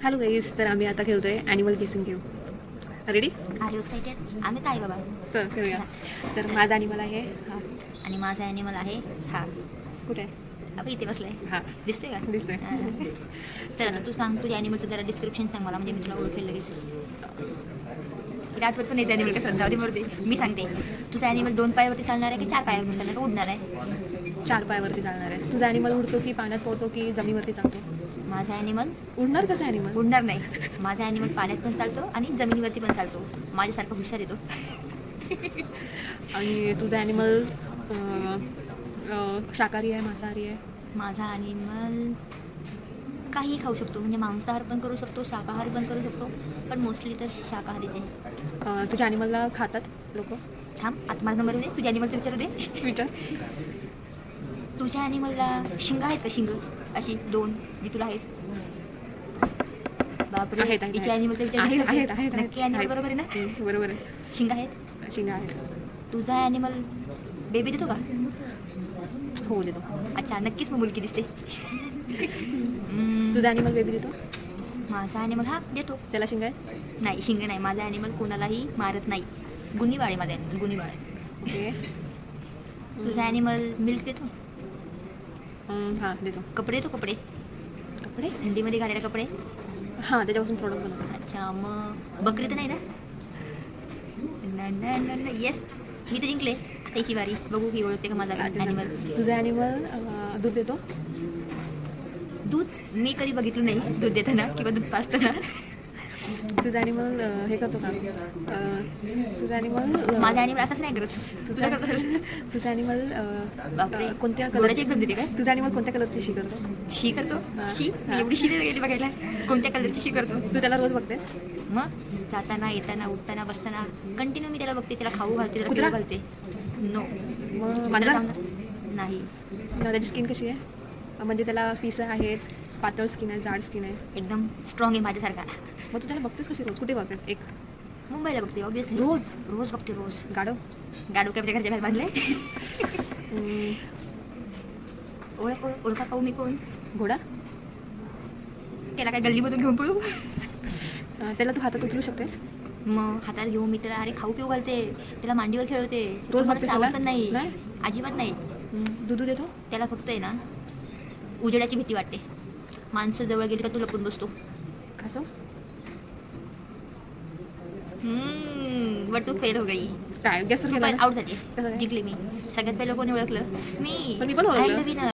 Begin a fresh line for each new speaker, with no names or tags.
Hello guys, तर आम्ही आता खेळतोय animal guessing game. Ready?
Are you excited? आम्ही काय बाबा.
तर खेळूया. तर माझा ॲनिमल आहे हा.
आणि माझा ॲनिमल आहे हा.
कुठे आहे?
आपण इथे बसलाय.
हा
दिसतोय का?
दिसतोय.
तर आता तू सांग तुझ्या ॲनिमलचं जरा डिस्क्रिप्शन सांग मला, म्हणजे मी तुला ओळखेल लगेच. तिला आठवत पण नाही ॲनिमल कसं, जाऊ दे मरू दे. मी सांगते, तुझा ॲनिमल 2 पायावरती चालणार आहे की 4 पायावरती चालणार, का उडणार आहे?
4 पायावरती चालणार आहे. तुझा ॲनिमल उडतो की पाण्यात पोहतो की जमिनीवरती चालतो?
माझा ॲनिमल
उडणार कसं ॲनिमल?
उडणार नाही. माझा ॲनिमल पाण्यात पण चालतो आणि जमिनीवरती पण चालतो. माझ्यासारखा हुशार येतो.
आणि तुझा ॲनिमल शाकाहारी आहे, मांसाहारी आहे?
माझा ॲनिमल काही खाऊ शकतो, म्हणजे मांसाहार पण करू शकतो, शाकाहार पण करू शकतो, पण मोस्टली तर शाकाहारीच आहे.
तुझ्या ॲनिमलला खातात लोक?
थांब, आता माझा नंबर दे, तुझ्या ॲनिमलचं विचारू दे.
विचार.
तुझ्या ॲनिमलला शिंग आहेत का? शिंग अशी 2 जी तुला आहेत? बापरे,
आहेत, आहेत,
तिच्या ॲनिमलचा विचार
आहेत,
कशी
आहेत,
करते?
आहेत,
नक्की ॲनिमल
आहेत.
बरोबर आहे ना?
बरोबर आहे.
शिंग आहेत.
शिंगा आहेत.
तुझा ॲनिमल बेबी देतो का?
हो देतो.
अच्छा, नक्कीच मग मुलगी दिसते.
तुझा ॲनिमल बेबी देतो?
माझा ॲनिमल हा देतो.
त्याला शिंगा आहे?
नाही, शिंग नाही. माझा ॲनिमल कोणालाही मारत नाही. गुन्हेबाळ आहे माझा ॲनिमल, गुन्हेबाळ आहे.
ओके.
तुझा ॲनिमल मिल्क देतो?
हां देतो.
कपडे देतो? कपडे
कपडे?
थंडीमध्ये घालायला कपडे?
हां त्याच्यापासून प्रोडक्ट बनवतात.
अच्छा, मग बकरी तर नाही ना? येस, मी तर जिंकले. आता याची बारी, बघू की ओळखते का माझा ॲनिमल.
तुझा ॲनिमल दूध देतो?
दूध मी कधी बघितलं नाही, दूध देताना किंवा दूध पाजताना.
तुझा ॲनिमल हे करतो का? तुझा ॲनिमल
माझा ॲनिमल असंच नाही करत. तुझा करतो?
तुझा ॲनिमल
बापरे,
कोणत्या
गोडाची
कलरची
एक्झाम देते काय?
तुझा ॲनिमल कोणत्या कलरची शी करतो?
शी करतो? शी? मी एवढी शी नाही गेली बघायला. कोणत्या कलरची शी करतो?
तू त्याला रोज बघतेस?
मग जाताना, येताना, उठताना, बसताना कंटिन्यू मी त्याला बघते, त्याला खाऊ घालते, त्याला
कुत्रा?
पिऊ घालते. नो,
मग मांजर?
नाही.
त्याची स्किन कशी आहे? म्हणजे त्याला पिस आहेत, पातळ स्किन आहे, जाड स्किन आहे?
एकदम स्ट्रॉंग आहे माझ्यासारखा.
मग तू त्याला बघतेस कशी रोज? कुठे बघतेस? एक
मुंबईला बघते ऑब्विसली.
रोज?
रोज बघते, रोज.
गाडव?
गाडू काय माझ्या घरच्या बाहेर बांधले. ओळखा पाहू मी कोण?
घोडा?
त्याला काय गल्लीमधून घेऊन पळू?
त्याला तू हातात उचलू शकतेस?
मग हातात घेऊन मी त्याला अरे खाऊ पिऊ घालते, त्याला मांडीवर खेळवते.
रोज
मला
बघतेस
चावत
त्याला?
पण नाही,
नाही?
अजिबात नाही.
दूध देतो?
त्याला फक्त आहे ना उजेडाची भीती वाटते. माणसं जवळ गेली का तू लपून बसतो.
कसं?
बट तू फेल हो गई.
काय गॅस तर केला ना?
आउट झाली.
कसं काय?
जिंकले मी. सगळ्यात पहिलं कोणी ओळखलं? मी.
पण मी पण ओळखलं.
I am the winner.